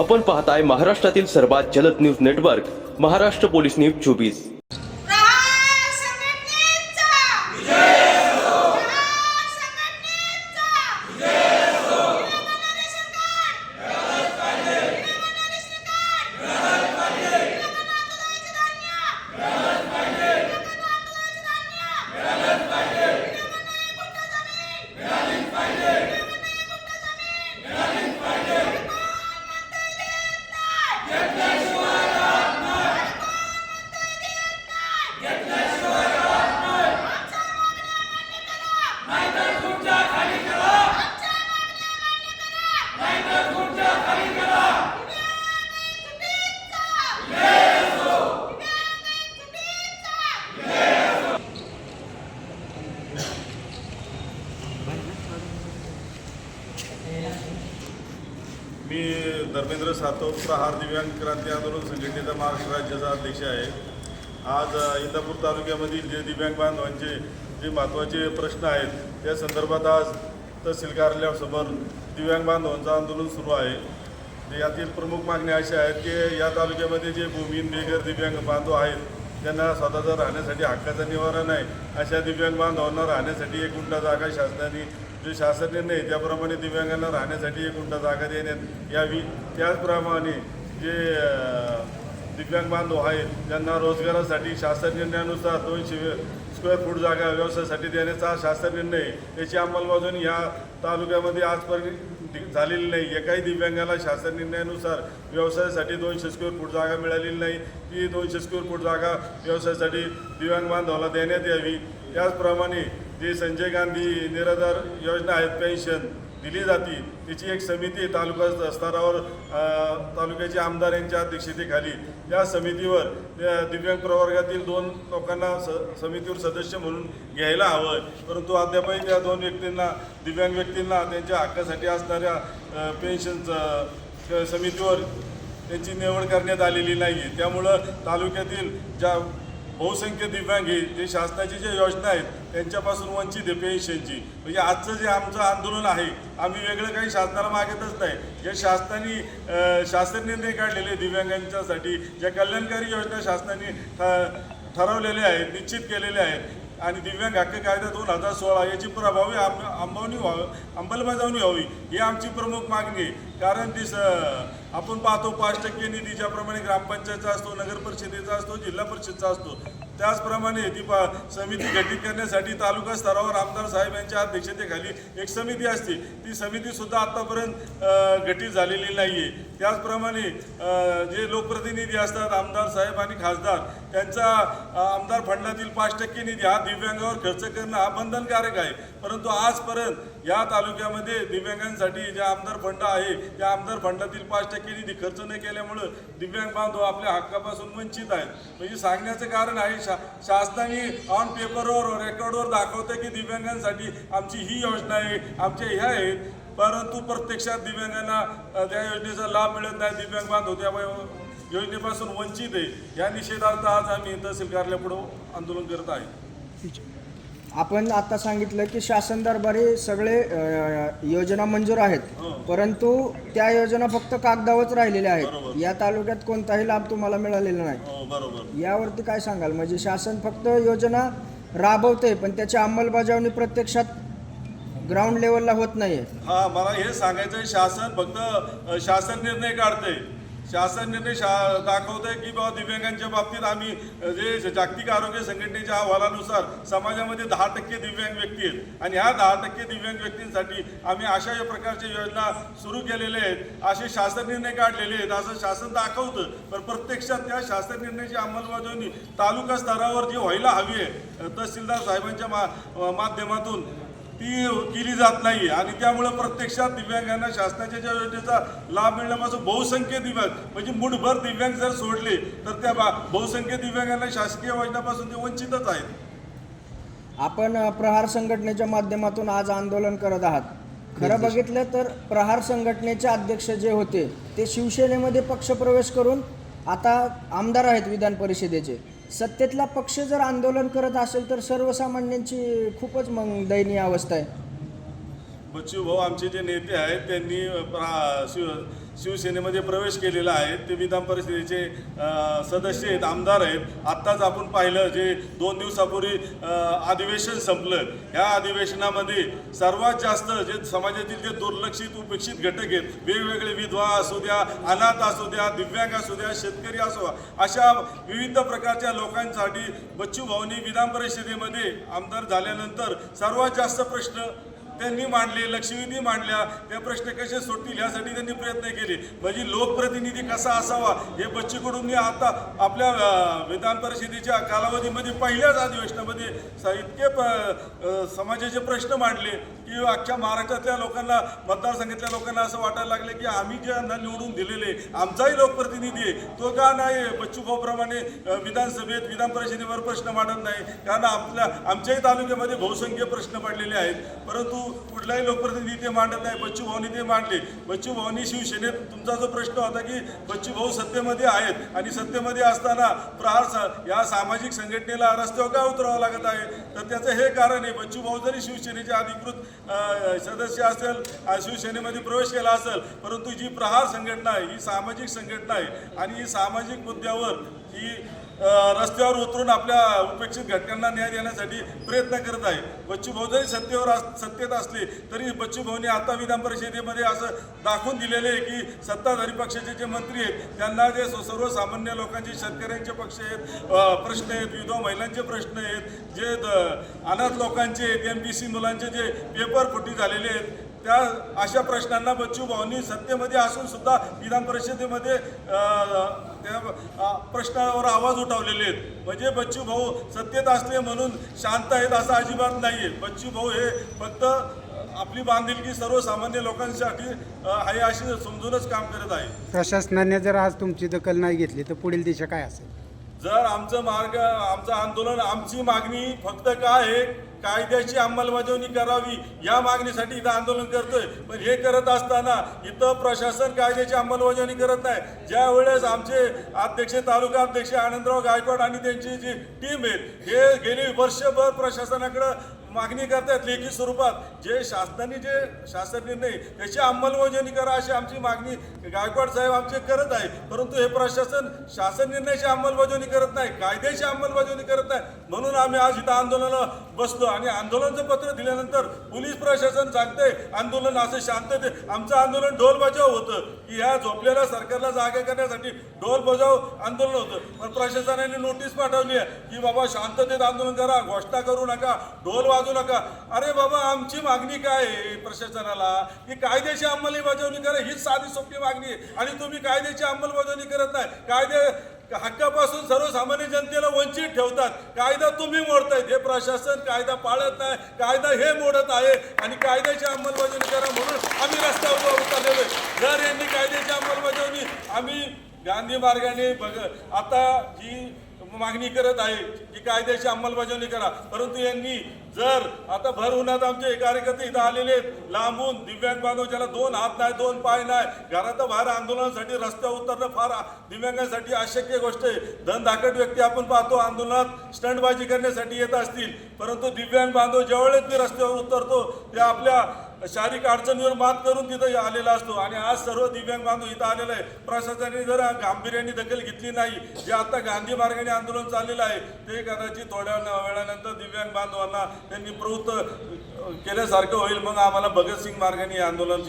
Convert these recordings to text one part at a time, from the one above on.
आपण पाहताय महाराष्ट्रातील सर्वात जलद news network Maharashtra police news 24। मी धर्मेंद्र सातव, प्रहार दिव्यांग क्रांती आंदोलन संघटनेचा महाराष्ट्र राज्याचा अध्यक्ष आहे। आज इंदापूर तालुक्यामधील जे दिव्यांग बांधवांचे जे महत्त्वाचे प्रश्न आहेत त्या संदर्भात आज तहसील कार्यालयासमोर दिव्यांग बांधवांचं आंदोलन सुरू आहे। यातील प्रमुख मागण्या अशा आहेत की या तालुक्यामध्ये जे भूमिहीन बेघर दिव्यांग बांधव आहेत त्यांना स्वतःचा राहण्यासाठी हक्काचा निवारा नाही, अशा दिव्यांग बांधवांना राहण्यासाठी 1 गुंठा जागा शासनाने जे शासन निर्णय त्याप्रमाणे दिव्यांगांना राहण्यासाठी 1 गुंठा जागा देण्यात यावी। त्याचप्रमाणे जे दिव्यांग बांधव आहेत त्यांना रोजगारासाठी शासन निर्णयानुसार 200 स्क्वेअर फूट जागा व्यवसायासाठी देण्याचा शासन निर्णय याची अंमलबजावणी या तालुक्यामध्ये आजपर्यंत झालेली नाही। एकाही दिव्यांगाला शासन निर्णयानुसार व्यवसायासाठी 200 स्क्वेअर फूट जागा मिळालेली नाही। ती 200 स्क्वेअर फूट जागा व्यवसायासाठी दिव्यांग बांधवाला देण्यात यावी। त्याचप्रमाणे जे संजय गांधी निराधार योजना आहेत, पेन्शन दिली जाते, त्याची एक समिती तालुका स्तरावर तालुक्याचे आमदार यांच्या अध्यक्षतेखाली या समितीवर दिव्यांग प्रवर्गातील 2 लोकांना समितीवर सदस्य म्हणून घ्यायला हवं, परंतु अद्यापही त्या 2 व्यक्तींना दिव्यांग व्यक्तींना त्यांच्या हक्कासाठी असणाऱ्या पेन्शनचं समितीवर त्यांची निवड करण्यात आलेली नाही आहे। त्यामुळं तालुक्यातील ज्या बहुसंख्य दिव्यांग हे जे शासनाची जे योजना आहेत त्यांच्यापासून वंचित आहे पेन्शनची। म्हणजे आजचं जे आमचं आंदोलन आहे, आम्ही वेगळं काही शासनाला मागतच नाही। जे शासनाने शासन निर्णय काढलेले दिव्यांगांच्यासाठी ज्या कल्याणकारी योजना शासनाने ठरवलेल्या आहेत, निश्चित केलेल्या आहेत आणि दिव्यांग हक्क कायदा 2016 याची प्रभावी अंमलबजावणी व्हावी ही आमची प्रमुख मागणी आहे। कारण ती आपण पाहतो 5% निधी ज्याप्रमाणे ग्रामपंचायतचा असतो, नगर परिषदेचा असतो, जिल्हा परिषदचा असतो, त्याचप्रमाणे ती समिती गठीत करण्यासाठी तालुका स्तरावर आमदार साहेब यांच्या अध्यक्षतेखाली एक समिती असते। ती समितीसुद्धा आत्तापर्यंत गठीत झालेली नाही आहे। त्याचप्रमाणे जे लोकप्रतिनिधी असतात, आमदार साहेब आणि खासदार, त्यांचा आमदार फंडातील 5% निधी हा दिव्यांगावर खर्च करणं हा बंधनकारक आहे, परंतु आजपर्यंत या तालुक्यामध्ये दिव्यांगांसाठी जे आमदार फंड आहे त्या आमदार फंडातील 5% निधी खर्च न केल्यामुळं दिव्यांग बांधव आपल्या हक्कापासून वंचित आहेत। म्हणजे सांगण्याचं कारण आहे शासनाने ऑन पेपरवर रेकॉर्डवर दाखवतं की दिव्यांगांसाठी आमची ही योजना आहे, आमच्या ह्या आहेत, परंतु प्रत्यक्षात दिव्यांगांना त्या योजनेचा लाभ मिळत नाही। दिव्यांग बांधव त्या योजनेपासून वंचित आहे। या निषेधार्थ आज आम्ही तहसील कार्यालयापुढे आंदोलन करत आहे। आपण आता सांगितलं की शासन दरबारी सगळे योजना मंजूर आहेत, परंतु त्या योजना फक्त कागदावरच राहिलेल्या आहेत। या तालुक्यात कोणताही लाभ तुम्हाला मिळालेला नाही। बरोबर, यावरती काय सांगाल? म्हणजे शासन फक्त योजना राबवते पण त्याची अंमलबजावणी प्रत्यक्षात ग्राउंड लेवलला होत नाहीये। हा, मला हे सांगायचं आहे, शासन फक्त शासन निर्णय काढते, शासन निर्णय दाखवतंय की बाबा दिव्यांगांच्या बाबतीत आम्ही जे जागतिक आरोग्य संघटनेच्या अहवालानुसार समाजामध्ये 10% दिव्यांग व्यक्ती आहेत आणि ह्या 10% दिव्यांग व्यक्तींसाठी आम्ही अशा प्रकारच्या योजना सुरू केलेल्या आहेत, असे शासन निर्णय काढलेले आहेत असं शासन दाखवतं। पण प्रत्यक्षात त्या शासन निर्णयाची अंमलबजावणी तालुका स्तरावर जी व्हायला हवी आहे तहसीलदार साहेबांच्या माध्यमातून ती केली जात नाही आणि त्यामुळे प्रत्यक्षात दिव्यांगांना शासनाच्या ज्या योजनेचा लाभ मिळण्यापासून बहुसंख्य दिव्यांग म्हणजे मुठभर दिव्यांग जर सोडले तर त्या बहुसंख्य दिव्यांगांना शासकीय योजनापासून ते वंचितच आहेत। आपण प्रहार संघटनेच्या माध्यमातून आज आंदोलन करत आहात। खरं बघितलं तर प्रहार संघटनेचे अध्यक्ष जे होते ते शिवसेनेमध्ये पक्षप्रवेश करून आता आमदार आहेत विधान परिषदेचे। सत्तेतला पक्ष जर आंदोलन करत असेल तर सर्वसामान्यांची खूपच मग दयनीय अवस्था आहे। बच्चू भाऊ आमचे जे नेते आहेत त्यांनी शिवसेनेमध्ये प्रवेश केलेला आहे. ते विधान परिषदेचे सदस्य आहेत, आमदार आहेत. आत्ताच आपण पाहिलं जे 2 दिवसापूर्वी अधिवेशन संपलं. ह्या अधिवेशनामध्ये सर्वात जास्त जे समाजातील जे दुर्लक्षित उपेक्षित घटक आहेत, वेगवेगळे विधवा असू द्या, अनाथ असू द्या, दिव्यांग असू द्या, शेतकरी असो, अशा विविध प्रकारच्या लोकांसाठी बच्चू भाऊंनी विधान परिषदेमध्ये आमदार झाल्यानंतर सर्वात जास्त प्रश्न त्यांनी मांडले, लक्षवेधी मांडल्या. ते प्रश्न कसे सुटतील यासाठी त्यांनी प्रयत्न केले. म्हणजे लोकप्रतिनिधी कसा असावा हे बच्चू कडूंनी आता आपल्या विधान परिषदेच्या कालावधीमध्ये पहिल्याच अधिवेशनामध्ये इतके समाजाचे प्रश्न मांडले की अख्ख्या महाराष्ट्रातल्या लोकांना, मतदारसंघातल्या लोकांना असं वाटायला लागले की आम्ही ज्यांना निवडून दिलेले आमचाही लोकप्रतिनिधी आहे तो का नाही बच्चू भाऊप्रमाणे विधानसभेत विधान परिषदेवर प्रश्न मांडत नाही. कारण आमच्याही तालुक्यामध्ये बहुसंख्य प्रश्न पडलेले आहेत, परंतु कुठलाही लोकप्रतिनिधी ते मांडत नाही. बच्चू भाऊनी ते मांडले. बच्चू भाऊनी शिवसेनेत तुमचा जो प्रश्न होता की बच्चू भाऊ सत्तेमध्ये आहेत आणि सत्तेमध्ये असताना प्रहार या सामाजिक संघटनेला रस्त्यावर का उतरावं लागत आहे, तर त्याचं हे कारण आहे. बच्चू भाऊ जरी शिवसेनेचे अधिकृत सदस्य असेल, शिवसेनेमध्ये प्रवेश केला असेल, परंतु जी प्रहार संघटना आहे ही सामाजिक संघटना आहे आणि ही सामाजिक मुद्द्यावर ही रस्त्यावर उतरून आपल्या उपेक्षित घटकांना न्याय देण्यासाठी प्रयत्न करत आहे. बच्चू भाऊ जरी सत्तेत असले तरी बच्चू भाऊने आता विधान परिषदेमध्ये असं दाखवून दिलेले आहे की सत्ताधारी पक्षाचे जे मंत्री आहेत त्यांना जे सर्वसामान्य लोकांचे, शेतकऱ्यांचे प्रश्न आहेत, विधवा महिलांचे प्रश्न आहेत, जे अनाथ लोकांचे, MPC मुलांचे जे पेपर फुटी झालेले आहेत, त्या अशा प्रश्नांना बच्चू भाऊंनी सत्तेमध्ये असून सुद्धा विधान परिषदेमध्ये त्या प्रश्नावर आवाज उठवलेले आहेत. म्हणजे बच्चू भाऊ सत्तेत असले म्हणून शांत आहेत असं अजिबात नाही आहे. बच्चू भाऊ हे फक्त आपली बांधिलकी सर्वसामान्य लोकांसाठी आहे अशी समजूनच काम करत आहे. प्रशासनाने जर आज तुमची दखल नाही घेतली तर पुढील दिशा काय असेल? जर आमचं आंदोलन, आमची मागणी फक्त काय आहे, कायद्याची अंमलबजावणी करावी या मागणीसाठी इथं आंदोलन करतोय. पण हे करत असताना इथं प्रशासन कायद्याची अंमलबजावणी करत नाही. ज्या वेळेस आमचे अध्यक्ष, तालुका अध्यक्ष आनंदराव गायकवाड आणि त्यांची जी टीम आहेत हे गेली वर्षभर प्रशासनाकडे मागणी करतात लेखी स्वरूपात, जे शासन निर्णय त्याची अंमलबजावणी करा अशी आमची मागणी गायकवाड साहेब आमचे करत आहे. परंतु हे प्रशासन शासन निर्णयाची अंमलबजावणी करत नाही, कायद्याची अंमलबजावणी करत नाही. म्हणून आम्ही आज इथं आंदोलनाला बसलो आणि आंदोलनाचं पत्र दिल्यानंतर पोलीस प्रशासन सांगते आंदोलन असं शांतते. आमचं आंदोलन ढोल बजाव होतं की ह्या झोपलेल्या सरकारला जागा करण्यासाठी ढोल बजाव आंदोलन होतं. पण प्रशासनाने नोटीस पाठवली आहे की बाबा शांततेत आंदोलन करा, घोषणा करू नका, ढोल वाजवू नका. अरे बाबा, आमची मागणी काय आहे प्रशासनाला की कायद्याची अंमलबजावणी करा, हीच साधी सोपी मागणी आहे आणि तुम्ही कायद्याची अंमलबजावणी करत नाही. कायदे हक्कापासून सर्वसामान्य जनतेला वंचित ठेवतात. कायदा तुम्ही मोडतायत. हे प्रशासन कायदा पाळत नाही, कायदा हे मोडत आहे आणि कायद्याची अंमलबजावणी करा म्हणून आम्ही रस्त्यावर उतरलेलो आहे. जर यांनी कायद्याची अंमलबजावणी, आम्ही गांधी मार्गाने आता ही मागणी करत आहे की कायद्याची अंमलबजावणी करा, परंतु यांनी जर आता भर उन्हात आमचे कार्यकर्ते इथं आलेले आहेत, लांबून दिव्यांग बांधव ज्याला 2 हात नाही, 2 पाय नाही, घरात बाहेर आंदोलनासाठी रस्त्यावर उतरणं फार दिव्यांगांसाठी अशक्य गोष्ट आहे. धनधाकट व्यक्ती आपण पाहतो आंदोलनात स्टंटबाजी करण्यासाठी येत असतील, परंतु दिव्यांग बांधव ज्यावेळेस मी रस्त्यावर उतरतो ते आपल्या शारीरिक अडचणीवर मात करून तिथं आलेला असतो आणि आज सर्व दिव्यांग बांधव इथं आलेला आहे. प्रशासनाने जर गांभीर्याने दखल घेतली नाही, जे आता गांधी मार्गाने आंदोलन चाललेलं आहे ते कदाचित थोड्या वेळानंतर दिव्यांग बांधवांना त्यांनी प्रवृत्त केल्यासारखं होईल. मग आम्हाला भगतसिंग मार्गाने आंदोलन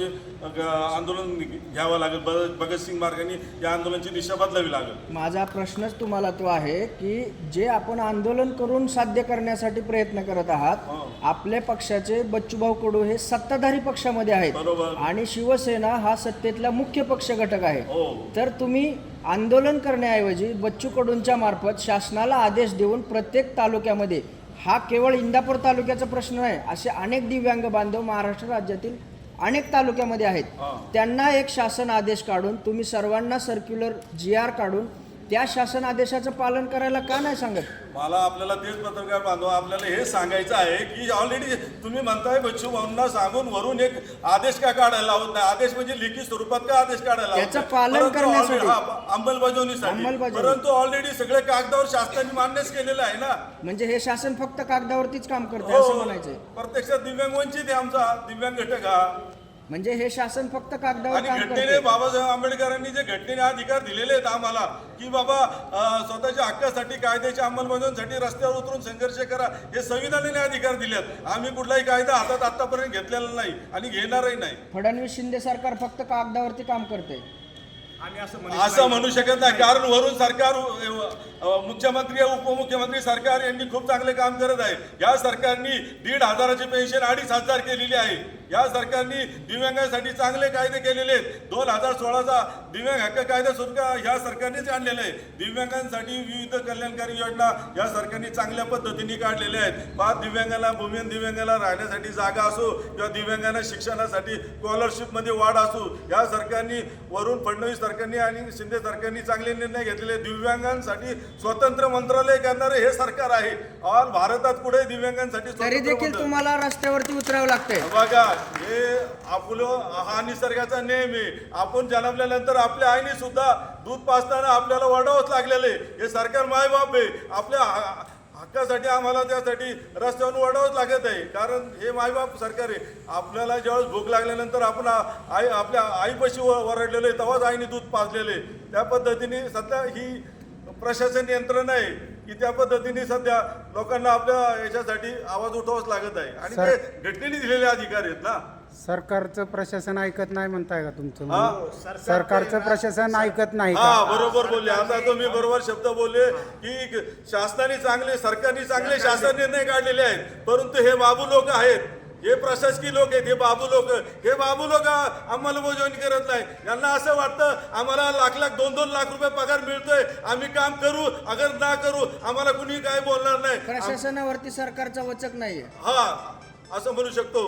घ्यावं लागेल. भगतसिंग मार्गाने या आंदोलनाची दिशा बदलावी लागेल. माझा प्रश्नच तुम्हाला तो आहे की जे आपण आंदोलन करून साध्य करण्यासाठी प्रयत्न करत आहात, आपल्या पक्षाचे बच्चूभाऊ कडू हे सत्ताधारी पक्षामध्ये आहेत आणि शिवसेना हा सत्तेतला मुख्य पक्ष घटक आहे. तर तुम्ही आंदोलन करण्याऐवजी बच्चू कडूंच्या मार्फत शासनाला आदेश देऊन प्रत्येक तालुक्यामध्ये, हा केवळ इंदापूर तालुक्याचा प्रश्न आहे, असे अनेक दिव्यांग बांधव महाराष्ट्र राज्यातील अनेक तालुक्यामध्ये आहेत, त्यांना एक शासन आदेश काढून तुम्ही सर्वांना सर्क्युलर GR काढून त्या शासन आदेशाचं पालन करायला का नाही सांगत? मला आपल्याला तेच पत्रकार बांधव आपल्याला हे सांगायचं आहे की ऑलरेडी तुम्ही म्हणताय बच्चू भाऊंना सांगून वरून एक आदेश का काढायला लावत नाही. आदेश म्हणजे लिखित स्वरूपात का आदेश काढायला लावत त्याचं नाही? पालन परंतु करण्यासाठी. अंमलबजावणीसाठी. अंमलबजावणी. परंतु ऑलरेडी सगळे कागदावर शासनाने मान्यच केलेलं आहे ना. म्हणजे हे शासन फक्त कागदावरतीच काम करते असं हो, म्हणायचंय? प्रत्यक्षात दिव्यांग वंचित आहे आमचा दिव्यांग घटक हा. म्हणजे हे शासन फक्त कागदावर आणि काम घटनेने करते. बाबासाहेब आंबेडकरांनी जे घटनेने अधिकार दिलेले आहेत आम्हाला की बाबा स्वतःच्या हक्कासाठी कायद्याच्या अंमलबजावणीसाठी रस्त्यावर उतरून संघर्ष करा, हे संविधानाने अधिकार दिलेत. आम्ही कुठलाही कायदा हातात आतापर्यंत घेतलेला नाही आणि घेणारही नाही. फडणवीस शिंदे सरकार फक्त कागदावरती काम करते असं म्हणू शकत नाही, कारण वरून सरकार मुख्यमंत्री उपमुख्यमंत्री सरकार यांनी खूप चांगले काम करत आहे. या सरकारने 1,500ची पेन्शन 2,500 केलेली आहे. या सरकारने दिव्यांगांसाठी चांगले कायदे केलेले आहेत. 2016चा दिव्यांग हक्क कायदा सुद्धा ह्या सरकारनेच आणलेला आहे. दिव्यांगांसाठी विविध कल्याणकारी योजना या सरकारने चांगल्या पद्धतीने काढलेल्या आहेत. पाच दिव्यांगाला भूमिहीन दिव्यांगाला राहण्यासाठी जागा असो किंवा दिव्यांगांना शिक्षणासाठी स्कॉलरशिपमध्ये वाढ असो, या सरकारने वरून फडणवीस सरकारने आणि शिंदे सरकारने चांगले निर्णय घेतलेले. दिव्यांगांसाठी स्वतंत्र मंत्रालय करणारे हे सरकार आहे. ऑल भारतात कुठे दिव्यांगांसाठी तरी स्वतंत्र देखील मंत्रालय. तुम्हाला रस्त्यावरती उतरावं लागतंय. बघा, हे आपलं हा निसर्गाचा नियम आहे. आपण जन्मल्यानंतर आपल्या आईने सुद्धा दूध पाजताना आपल्याला वडावंच लागलेलं आहे. हे सरकार मायबाप आहे. आपल्या हक्कासाठी आम्हाला त्यासाठी रस्त्यावरून वडावंच लागत आहे, कारण हे मायबाप सरकार आहे. आपल्याला ज्यावेळेस भूक लागल्यानंतर आपण आपल्या आईपाशी वरडलेलो आहे, तेव्हाच आईने दूध पाजलेलं आहे. त्या पद्धतीने सध्या ही प्रशासन यंत्रणा आहे की त्या पद्धतीने सध्या लोकांना आपल्या याच्यासाठी आवाज उठवावाच लागत आहे. आणि ते घटनेने दिलेले अधिकार आहेत ना. सरकारचं प्रशासन ऐकत नाही म्हणताय का तुमचं? हा? सरकारचं प्रशासन ऐकत नाही हा, का? बरोबर बोलले. आता तुम्ही बरोबर शब्द बोलले की शासनाने चांगले सरकारने चांगले शासन निर्णय काढलेले आहेत, परंतु हे बाबू लोक आहेत, हे प्रशासकीय लोक आहेत, हे बाबू लोक अंमलबजावणी करत नाही. यांना असं वाटतं आम्हाला लाख 2-2 लाख रुपये पगार मिळतोय, आम्ही काम करू, अगर ना करू आम्हाला कुणी काय बोलणार नाही. प्रशासनावरती सरकारचा वचक नाहीये. हा, असं म्हणू शकतो.